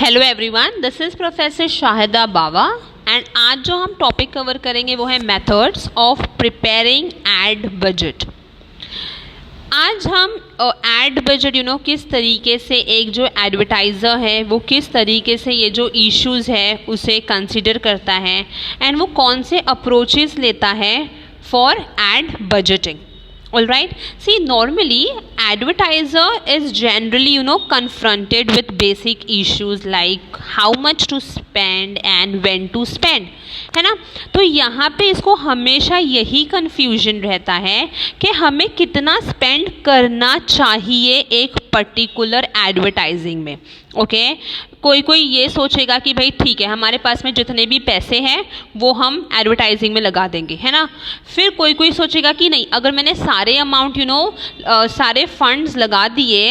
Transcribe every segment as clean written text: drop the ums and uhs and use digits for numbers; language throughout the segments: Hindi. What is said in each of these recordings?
Hello everyone, this is professor Shahida Bawa and आज जो हम टॉपिक कवर करेंगे वो है methods of preparing ad budget. आज हम एड बजट किस तरीके से एक जो एडवर्टाइज़र है वो किस तरीके से ये जो इश्यूज़ है उसे कंसिडर करता है एंड वो कौन से अप्रोचेस लेता है for ad budgeting. All right. See, normally advertiser is generally confronted with basic issues like how much to spend and when to spend, है ना। तो यहाँ पे इसको हमेशा यही confusion रहता है कि हमें कितना spend करना चाहिए एक पर्टिकुलर एडवर्टाइजिंग में। ओके कोई ये सोचेगा कि भाई ठीक है, हमारे पास में जितने भी पैसे हैं वो हम एडवर्टाइजिंग में लगा देंगे, है ना। फिर कोई सोचेगा कि नहीं, अगर मैंने सारे अमाउंट सारे फंड्स लगा दिए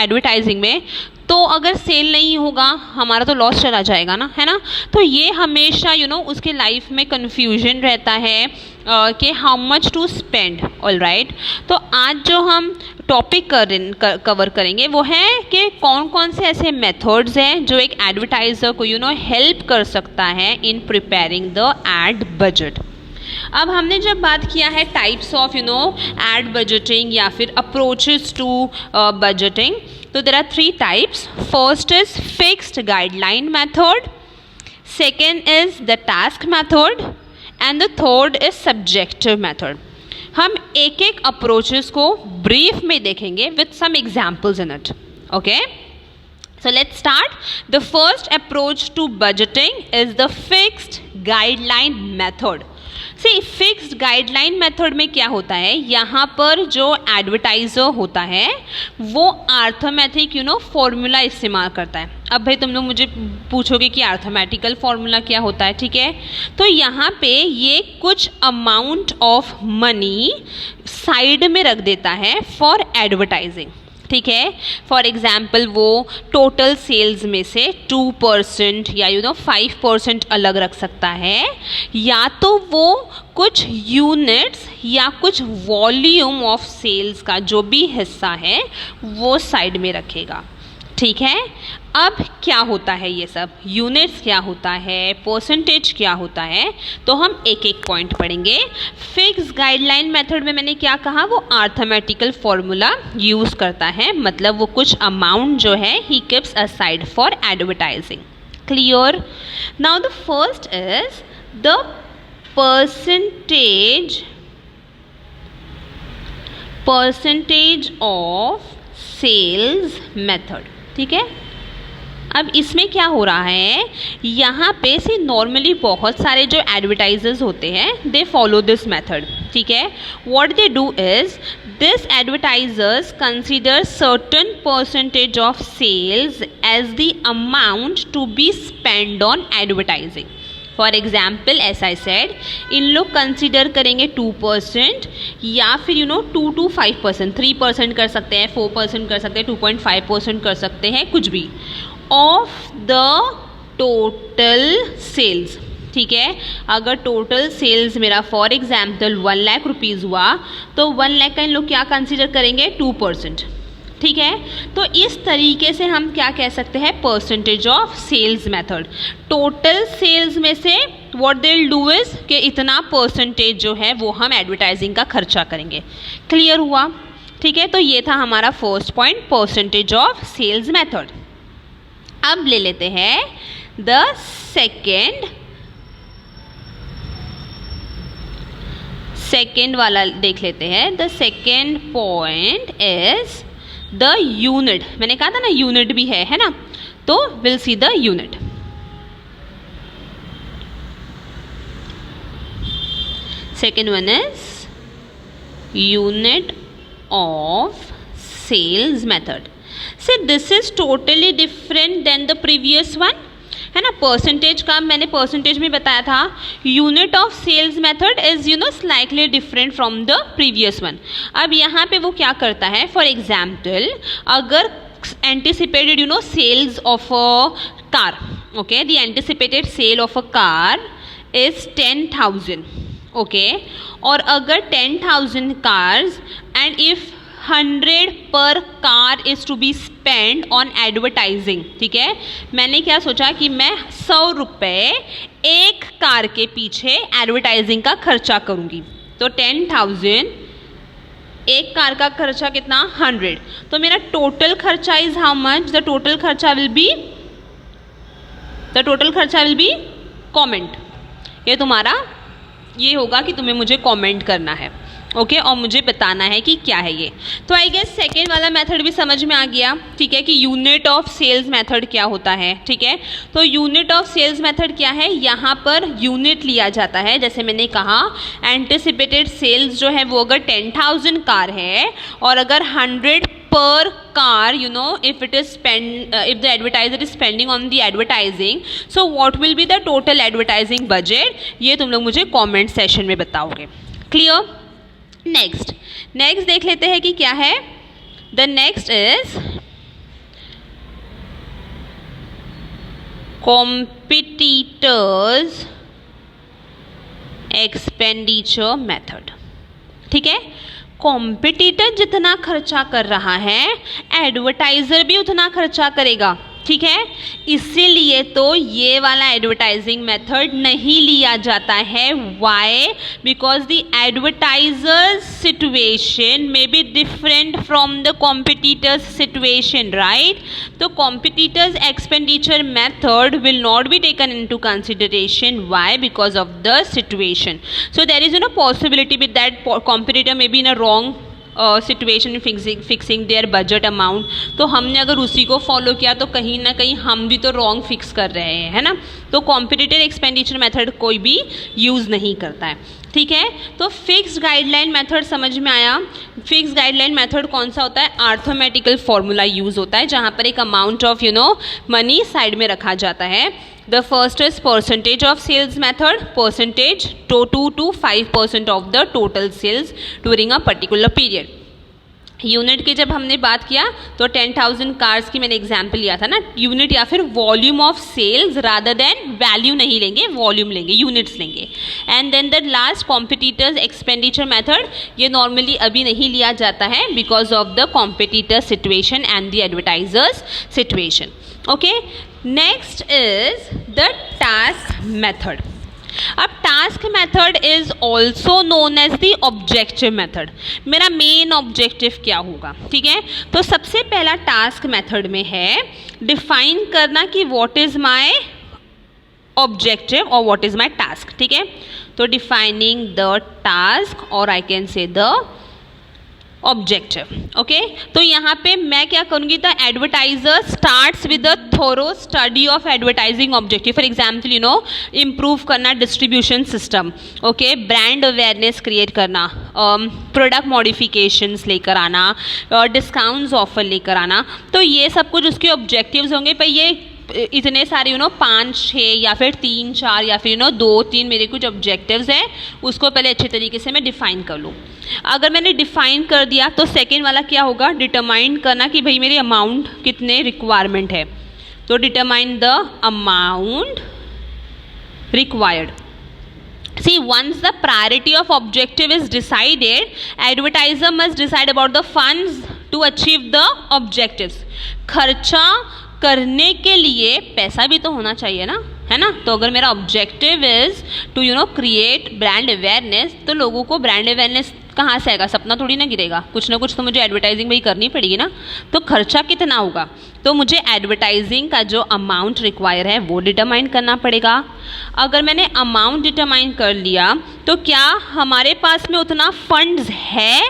एडवर्टाइजिंग में तो अगर सेल नहीं होगा हमारा तो लॉस चला जाएगा ना, है ना। तो ये हमेशा उसके लाइफ में कन्फ्यूजन रहता है कि how much to spend. All right, तो आज जो हम टॉपिक कवर करेंगे वो है कि कौन कौन से ऐसे मेथड्स हैं जो एक एडवर्टाइज़र को हेल्प कर सकता है in preparing the ad budget. अब हमने जब बात किया है टाइप्स ऑफ एड बजटिंग या फिर अप्रोचेस टू बजटिंग, तो there are 3 types. First is fixed guideline method, second is the task method and the third is subjective method. हम एक एक अप्रोचेस को ब्रीफ में देखेंगे with some examples in it. Okay, so let's start. The first approach to budgeting is the fixed guideline method. See, fixed guideline method में क्या होता है, यहाँ पर जो एडवर्टाइज़र होता है वो अर्थमेटिक फॉर्मूला इस्तेमाल करता है। अब भाई तुम लोग मुझे पूछोगे कि अर्थमेटिकल फार्मूला क्या होता है, ठीक है। तो यहाँ पे ये कुछ अमाउंट ऑफ मनी साइड में रख देता है फॉर एडवर्टाइजिंग, ठीक है। फॉर एग्जाम्पल वो टोटल सेल्स में से 2% या 5% अलग रख सकता है, या तो वो कुछ यूनिट्स या कुछ वॉल्यूम ऑफ सेल्स का जो भी हिस्सा है वो साइड में रखेगा, ठीक है। अब क्या होता है ये सब, यूनिट्स क्या होता है, परसेंटेज क्या होता है, तो हम एक एक पॉइंट पढ़ेंगे। फिक्स गाइडलाइन मेथड में मैंने क्या कहा, वो अर्थमेटिकल फॉर्मूला यूज़ करता है, मतलब वो कुछ अमाउंट जो है ही keeps aside for advertising. Clear. Now the first is the percentage of sales method, ठीक है। अब इसमें क्या हो रहा है, यहाँ पे से नॉर्मली बहुत सारे जो एडवर्टाइजर्स होते हैं दे फॉलो दिस मेथड, ठीक है। What they do is this advertisers consider certain percentage of sales as the amount to be spend on advertising. For example as I said, इन लोग कंसिडर करेंगे 2% या फिर 2 to 5%, 3% कर सकते हैं, 4% कर सकते हैं, 2.5% कर सकते हैं, कुछ भी ऑफ द टोटल सेल्स, ठीक है। अगर टोटल सेल्स मेरा फॉर एग्जाम्पल 1 लाख रुपीज़ हुआ तो 1 लाख का इन लोग क्या कंसिडर करेंगे, 2%, ठीक है। तो इस तरीके से हम क्या कह सकते हैं, percentage of sales method. Total sales में से what they will do is कि इतना परसेंटेज जो है वो हम एडवर्टाइजिंग का खर्चा करेंगे। क्लियर हुआ, ठीक है। तो ये था हमारा first point, percentage of sales method. अब ले लेते हैं द सेकेंड वाला देख लेते हैं। The second point is the unit. मैंने कहा था ना यूनिट भी है ना, तो will see the unit. Second one is unit of sales method. See, this is totally different than the previous one, है ना। परसेंटेज का मैंने परसेंटेज में बताया था, unit of sales method is slightly different from the previous one. अब यहाँ पे वो क्या करता है, फॉर एग्जाम्पल अगर anticipated sales of a car, okay, the anticipated sale of a car is 10,000, okay, और अगर 10,000 cars and if 100 per car is to be spend on advertising, ठीक है। मैंने क्या सोचा कि मैं 100 रुपये एक कार के पीछे एडवर्टाइजिंग का खर्चा करूंगी। तो 10,000, एक कार का खर्चा कितना 100, तो मेरा टोटल खर्चा is how much, the total खर्चा विल बी कमेंट। ये तुम्हारा ये होगा कि तुम्हें मुझे कमेंट करना है, ओके, और मुझे बताना है कि क्या है ये। तो आई गेस सेकेंड वाला मेथड भी समझ में आ गया, ठीक है, कि यूनिट ऑफ सेल्स मेथड क्या होता है, ठीक है। तो यूनिट ऑफ सेल्स मेथड क्या है, यहाँ पर यूनिट लिया जाता है। जैसे मैंने कहा एंटिसिपेटेड सेल्स जो है वो अगर 10,000 कार है और अगर 100 per car, you know, if the advertiser is spending on the advertising, so what will be the total advertising budget, ये तुम लोग मुझे comment section में बताओगे। Clear? नेक्स्ट देख लेते हैं कि क्या है। The next is competitors expenditure method, ठीक है। कॉम्पिटिटर जितना खर्चा कर रहा है एडवर्टाइजर भी उतना खर्चा करेगा, ठीक है। इसीलिए तो ये वाला एडवर्टाइजिंग मेथड नहीं लिया जाता है। Why? Because the advertiser situation may be different from the competitors situation, right. तो competitors expenditure method will not be taken into consideration. Why? Because of the situation. So there is no possibility with that competitor may be in a wrong situation fixing their budget amount. तो हमने अगर उसी को फॉलो किया तो कहीं ना कहीं हम भी तो रॉन्ग फिक्स कर रहे हैं, है ना। तो कॉम्पिटिटिव एक्सपेंडिचर मेथड कोई भी यूज़ नहीं करता है, ठीक है। तो फिक्स्ड गाइडलाइन मेथड समझ में आया। फिक्स्ड गाइडलाइन मेथड कौन सा होता है, अर्थमेटिकल फॉर्मूला यूज़ होता है जहाँ पर एक अमाउंट ऑफ मनी साइड में रखा जाता है। The first is percentage of sales method, percentage to 2 to 5% of the total sales during a particular period। Unit की जब हमने बात किया तो 10,000 कार्स की मैंने एग्जाम्पल लिया था ना। यूनिट या फिर volume of sales rather than value नहीं लेंगे, वॉल्यूम लेंगे, यूनिट्स लेंगे। And then the last competitors expenditure method, ये नॉर्मली अभी नहीं लिया जाता है because of the competitor situation and the advertisers situation, okay. Next is the task method. अब task method is also known as the objective method. मेरा मेन ऑब्जेक्टिव क्या होगा, ठीक है। तो सबसे पहला टास्क मेथड में है डिफाइन करना कि व्हाट इज माय ऑब्जेक्टिव और व्हाट इज माय टास्क, ठीक है। तो डिफाइनिंग द टास्क और I can say the objective, okay. तो यहाँ पे मैं क्या करूँगी, the advertiser starts with the thorough study of advertising objective. For example improve करना distribution system, okay, brand awareness create करना, प्रोडक्ट मॉडिफिकेशंस लेकर आना, डिस्काउंट्स ऑफर लेकर आना। तो ये सब कुछ उसके ऑब्जेक्टिव्स होंगे। पर ये इतने सारे 5, 6 या फिर 3, 4 या फिर 2, 3 मेरे कुछ ऑब्जेक्टिव्स हैं, उसको पहले अच्छे तरीके से मैं डिफाइन कर लूँ। अगर मैंने डिफाइन कर दिया तो सेकेंड वाला क्या होगा, डिटरमाइन करना कि भाई मेरी अमाउंट कितने रिक्वायरमेंट है। तो determine the amount required. See, once the priority of objective is decided, advertiser must decide about the funds to achieve the objectives। खर्चा करने के लिए पैसा भी तो होना चाहिए ना, है ना। तो अगर मेरा objective is to create brand awareness, तो लोगों को ब्रांड अवेयरनेस कहाँ से आएगा, सपना थोड़ी ना गिरेगा, कुछ ना कुछ तो मुझे एडवर्टाइजिंग भी करनी पड़ेगी ना। तो खर्चा कितना होगा, तो मुझे एडवर्टाइजिंग का जो अमाउंट रिक्वायर है वो डिटरमाइन करना पड़ेगा। अगर मैंने अमाउंट डिटरमाइन कर लिया तो क्या हमारे पास में उतना फंड्स है,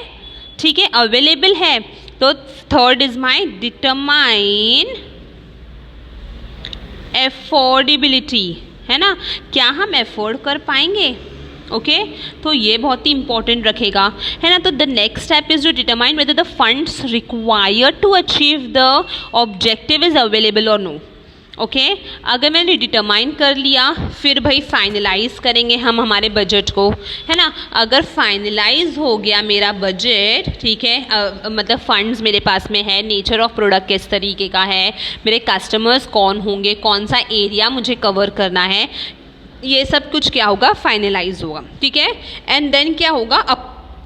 ठीक है, अवेलेबल है। तो third is my determine affordability, है ना, क्या हम एफोर्ड कर पाएंगे, ओके। तो ये बहुत ही इंपॉर्टेंट रखेगा, है ना। तो the next step is to determine whether the funds required to achieve the objective is available और नो, ओके। अगर मैंने डिटरमाइन कर लिया फिर भाई फाइनलाइज करेंगे हम हमारे बजट को, है ना। अगर फाइनलाइज हो गया मेरा बजट, ठीक है, मतलब फंड्स मेरे पास में है, नेचर ऑफ प्रोडक्ट किस तरीके का है, मेरे कस्टमर्स कौन होंगे, कौन सा एरिया मुझे कवर करना है, ये सब कुछ क्या होगा, फाइनलाइज होगा, ठीक है। एंड देन क्या होगा,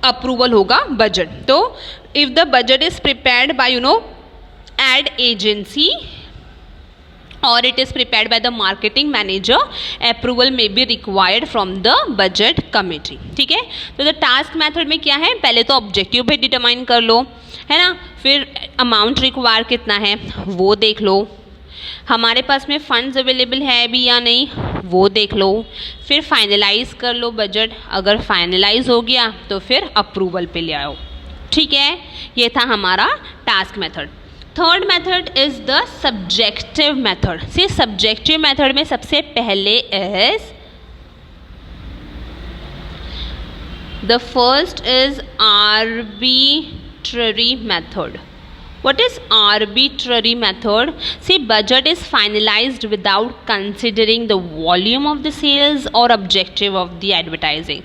अप्रूवल होगा बजट। तो if the budget is prepared by ad agency or it is prepared by the marketing manager, approval may be required from the budget committee। ठीक है, तो द टास्क मेथड में क्या है, पहले तो ऑब्जेक्टिव भी डिटरमाइन कर लो, है ना, फिर अमाउंट रिक्वायर कितना है वो देख लो, हमारे पास में फंड्स अवेलेबल है भी या नहीं वो देख लो, फिर फाइनलाइज कर लो बजट, अगर फाइनलाइज हो गया तो फिर अप्रूवल पे ले आओ। ठीक है, ये था हमारा task method. Third method is the subjective method. See subjective method में सबसे पहले is the first is arbitrary method. What is arbitrary method? See, budget is finalized without considering the volume of the sales or objective of the advertising.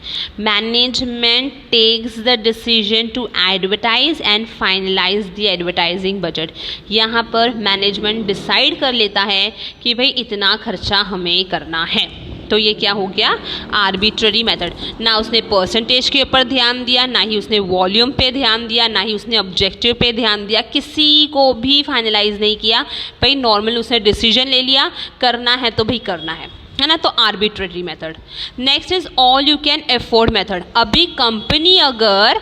Management takes the decision to advertise and finalize the advertising budget. यहाँ पर मैनेजमेंट डिसाइड कर लेता है कि भाई इतना खर्चा हमें करना है, तो ये क्या हो गया, आर्बिट्ररी मेथड। ना उसने परसेंटेज के ऊपर ध्यान दिया, ना ही उसने वॉल्यूम पे ध्यान दिया, ना ही उसने ऑब्जेक्टिव पे ध्यान दिया, किसी को भी फाइनलाइज नहीं किया, भाई नॉर्मल उसने डिसीजन ले लिया, करना है तो भाई करना है ना, तो arbitrary method. Next is all you can afford method. अभी कंपनी अगर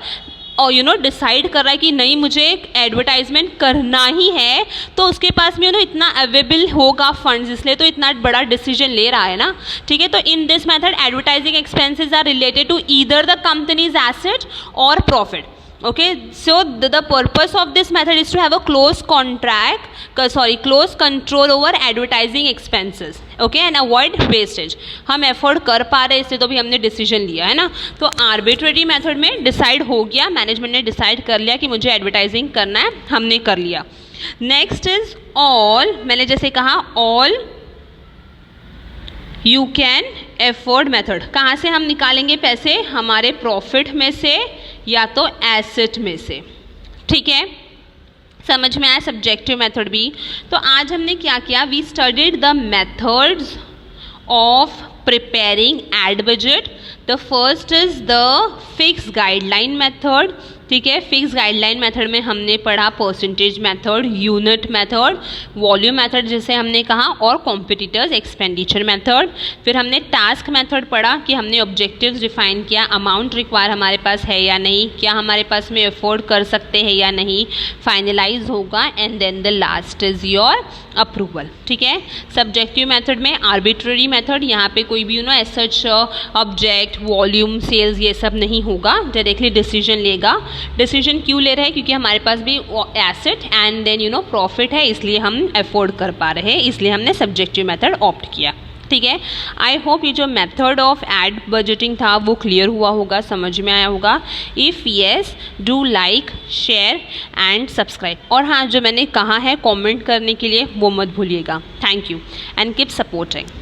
और डिसाइड कर रहा है कि नहीं मुझे एडवर्टाइजमेंट करना ही है, तो उसके पास में इतना अवेलेबल होगा फंड्स, इसलिए तो इतना बड़ा डिसीजन ले रहा है ना। ठीक है, तो in this method advertising expenses are related to either the companies asset और profit. Okay, so the purpose of this method is to have a close control over advertising expenses, okay, and avoid wastage। हम एफोर्ड कर पा रहे इससे तो भी हमने डिसीजन लिया है ना। तो आर्बिट्रेरी मेथड में डिसाइड हो गया, मैनेजमेंट ने डिसाइड कर लिया कि मुझे एडवर्टाइजिंग करना है, हमने कर लिया। नेक्स्ट इज ऑल, मैंने जैसे कहा all you can afford method. कहाँ से हम निकालेंगे पैसे, हमारे प्रॉफिट में से या तो एसेट में से। ठीक है, समझ में आया सब्जेक्टिव मेथड भी। तो आज हमने क्या किया, we studied the methods of preparing ad budget. The first is the fix guideline method. ठीक है, फिक्स गाइडलाइन मेथड में हमने पढ़ा percentage method, unit method, volume method जिसे हमने कहा, और कॉम्पिटिटर्स एक्सपेंडिचर मेथड। फिर हमने टास्क मेथड पढ़ा कि हमने ऑब्जेक्टिव्स डिफाइन किया, अमाउंट रिक्वायर हमारे पास है या नहीं, क्या हमारे पास में अफोर्ड कर सकते हैं या नहीं, फाइनलाइज होगा, and then the last is your approval. ठीक है, सब्जेक्टिव मेथड में आर्बिट्ररी मेथड, यहाँ पे कोई भी सच ऑब्जेक्ट, वॉल्यूम, सेल्स ये सब नहीं होगा, डायरेक्टली डिसीजन लेगा। डिसीजन क्यों ले रहे हैं, क्योंकि हमारे पास भी एसेट एंड देन प्रॉफिट है, इसलिए हम अफोर्ड कर पा रहे हैं, इसलिए हमने सब्जेक्टिव मेथड ऑप्ट किया। ठीक है, आई होप ये जो मेथड ऑफ एड बजटिंग था वो क्लियर हुआ होगा, समझ में आया होगा। If yes, do like, share and subscribe. और हाँ, जो मैंने कहा है कमेंट करने के लिए वो मत भूलिएगा। Thank you and keep supporting.